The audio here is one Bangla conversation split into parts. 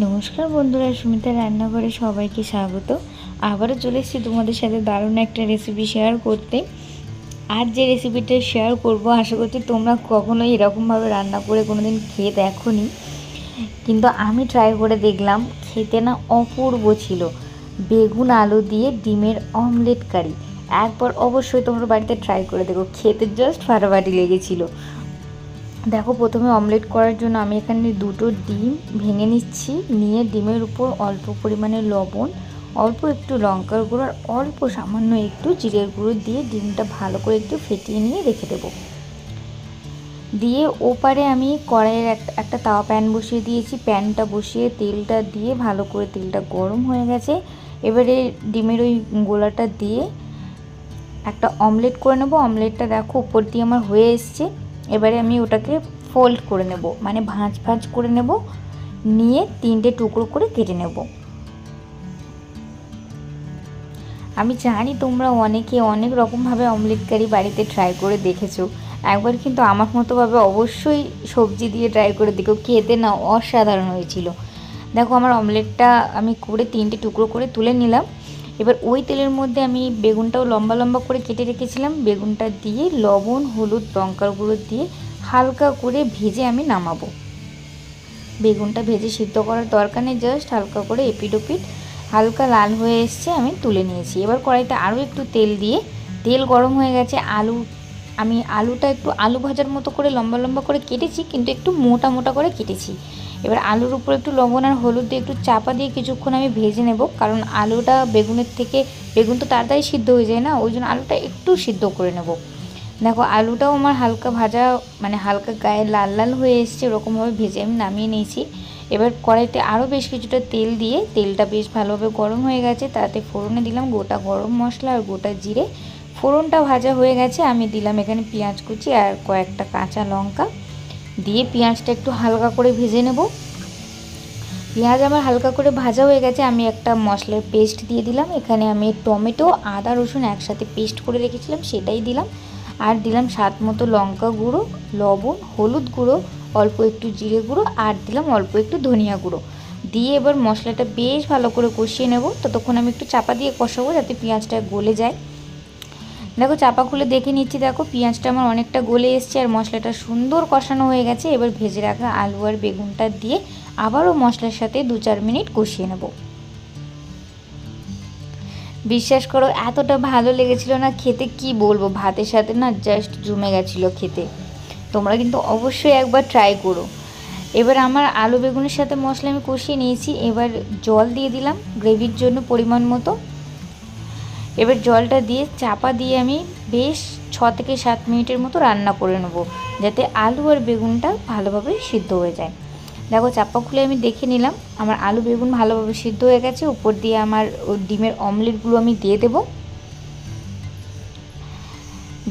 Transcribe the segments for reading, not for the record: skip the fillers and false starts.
নমস্কার বন্ধুরা, সুমিতা রান্নাঘরে সবাইকে স্বাগত। আবারও চলে এসেছি তোমাদের সাথে দারুণ একটা রেসিপি শেয়ার করতে। আর যে রেসিপিটা শেয়ার করব আশা করছি তোমরা কখনোই এরকমভাবে রান্না করে কোনোদিন খেয়ে দেখোনি, কিন্তু আমি ট্রাই করে দেখলাম, খেতে না অপূর্ব ছিল। বেগুন আলু দিয়ে ডিমের অমলেট কারি। একবার অবশ্যই তোমরা বাড়িতে ট্রাই করে দেখো, খেতে জাস্ট ফাটাফাটি লেগেছিলো। দেখো, প্রথমে অমলেট করার জন্য আমি এখানে দুটো ডিম ভেঙে নিচ্ছি। নিয়ে ডিমের উপর অল্প পরিমাণে লবণ, অল্প একটু লঙ্কার গুঁড়ো আর অল্প সামান্য একটু জিরের গুঁড়ো দিয়ে ডিমটা ভালো করে একটু ফেটিয়ে নিয়ে রেখে দেবো। দিয়ে ওপারে আমি কড়াইয়ের একটা তাওয়া প্যান বসিয়ে দিয়েছি। প্যানটা বসিয়ে তেলটা দিয়ে ভালো করে তেলটা গরম হয়ে গেছে। এবারে ডিমের ওই গোলাটা দিয়ে একটা অমলেট করে নেবো। অমলেটটা দেখো উপর দিয়ে আমার হয়ে এসছে। এবারে আমি ওটাকে ফোল্ড করে নেব, মানে ভাঁজ ভাঁজ করে নেব, নিয়ে 3টে টুকরো করে কেটে নেব। আমি জানি তোমরা অনেকে অনেক রকমভাবে অমলেট কারি বাড়িতে ট্রাই করে দেখেছো। একবার কিন্তু আমার মতোভাবে অবশ্যই সবজি দিয়ে ট্রাই করে দেখো, খেতে না অসাধারণ হয়েছিল। দেখো, আমার অমলেটটা আমি করে 3টে টুকরো করে তুলে নিলাম। এবার ওই তেলের মধ্যে আমি বেগুনটাও লম্বা লম্বা করে কেটে রেখেছিলাম, বেগুনটা দিয়ে লবণ, হলুদ, লঙ্কার গুঁড়ো দিয়ে হালকা করে ভেজে আমি নামাবো। বেগুনটা ভেজে সিদ্ধ করার দরকার নেই, জাস্ট হালকা করে এপিট ওপিট হালকা লাল হয়ে এসছে, আমি তুলে নিয়েছি। এবার কড়াইতে আরও একটু তেল দিয়ে, তেল গরম হয়ে গেছে। আমি আলুটা একটু আলু ভাজার মতো করে লম্বা লম্বা করে কেটেছি, কিন্তু একটু মোটা মোটা করে কেটেছি। এবার আলুর উপর একটু লবণ আর হলুদ দিয়ে একটু চাপা দিয়ে কিছুক্ষণ আমি ভেজে নেব, কারণ আলুটা বেগুন তো তাড়াতাড়ি সিদ্ধ হয়ে যায় না, ওই জন্য আলুটা একটু সিদ্ধ করে নেব। দেখো, আলুটাও আমার হালকা ভাজা, মানে হালকা গায়ে লাল লাল হয়ে এসছে, ওরকমভাবে ভেজে আমি নামিয়ে নিয়েছি। এবার কড়াইতে আরও বেশ কিছুটা তেল দিয়ে, তেলটা বেশ ভালোভাবে গরম হয়ে গেছে, তাতে ফোড়নে দিলাম গোটা গরম মশলা আর গোটা জিরে। ফোড়নটা ভাজা হয়ে গেছে, আমি দিলাম এখানে পেঁয়াজ কুচি আর কয়েকটা কাঁচা লঙ্কা দিয়ে পেঁয়াজটা একটু হালকা করে ভেজে নেব। পেঁয়াজ আমার হালকা করে ভাজা হয়ে গেছে, আমি একটা মশলার পেস্ট দিয়ে দিলাম। এখানে আমি টমেটো, আদা, রসুন একসাথে পেস্ট করে রেখেছিলাম, সেটাই দিলাম। আর দিলাম স্বাদ মতো লঙ্কা গুঁড়ো, লবণ, হলুদ গুঁড়ো, অল্প একটু জিরে গুঁড়ো, আর দিলাম অল্প একটু ধনিয়া গুঁড়ো দিয়ে এবার মশলাটা বেশ ভালো করে কষিয়ে নেব। ততক্ষণ আমি একটু চাপা দিয়ে কষাবো যাতে পেঁয়াজটা গলে যায়। দেখো, চাপা খুলে দেখে নিচ্ছি, দেখো পেঁয়াজটা আমার অনেকটা গলে এসছে আর মশলাটা সুন্দর কষানো হয়ে গেছে। এবার ভেজে রাখা আলু আর বেগুনটা দিয়ে আবারও মশলার সাথে 2-4 মিনিট কষিয়ে নেব। বিশ্বাস করো, এতটা ভালো লেগেছিল না খেতে, কি বলবো, ভাতের সাথে না জাস্ট জমে গেছিলো খেতে। তোমরা কিন্তু অবশ্যই একবার ট্রাই করো। এবার আমার আলু বেগুনের সাথে মশলা আমি কষিয়ে নিয়েছি, এবার জল দিয়ে দিলাম গ্রেভির জন্য পরিমাণ মতো। এবার জলটা দিয়ে চাপা দিয়ে আমি বেশ 6 থেকে 7 মিনিটের মতো রান্না করে নেব, যাতে আলু আর বেগুনটা ভালোভাবে সিদ্ধ হয়ে যায়। দেখো, চাপা খুলে আমি দেখে নিলাম, আমার আলু বেগুন ভালোভাবে সিদ্ধ হয়ে গেছে। উপর দিয়ে আমার ডিমের অমলেটগুলো আমি দিয়ে দেবো।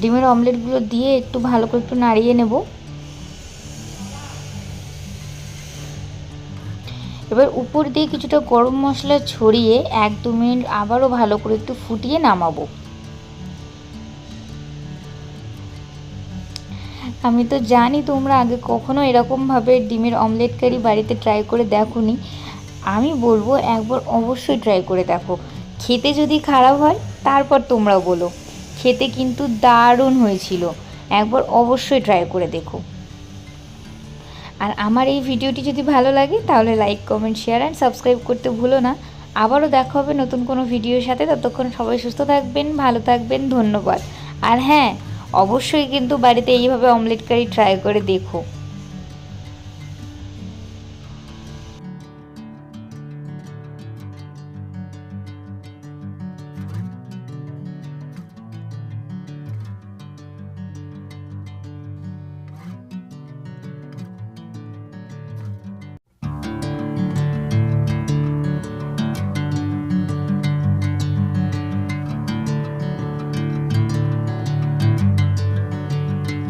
ডিমের অমলেটগুলো দিয়ে একটু ভালো করে একটু নাড়িয়ে নেব। এবার উপর দিয়ে কিছুটা গরম মশলা ছড়িয়ে 1-2 মিনিট আবারও ভালো করে একটু ফুটিয়ে নামাবো। আমি তো জানি তোমরা আগে কখনো এরকমভাবে ডিমের অমলেট কারি বাড়িতে ট্রাই করে দেখোনি। আমি বলবো একবার অবশ্যই ট্রাই করে দেখো। খেতে যদি খারাপ হয় তারপর তোমরা বলো, খেতে কিন্তু দারুণ হয়েছিল। একবার অবশ্যই ট্রাই করে দেখো। আর আমার এই ভিডিওটি যদি ভালো লাগে তাহলে like, comment, share and subscribe করতে ভুলো না। আবারও দেখা হবে নতুন কোনো ভিডিওর সাথে। ততক্ষণ সবাই সুস্থ থাকবেন, ভালো থাকবেন, ধন্যবাদ। আর হ্যাঁ, অবশ্যই কিন্তু বাড়িতে এইভাবে অমলেট কারি ট্রাই করে দেখো।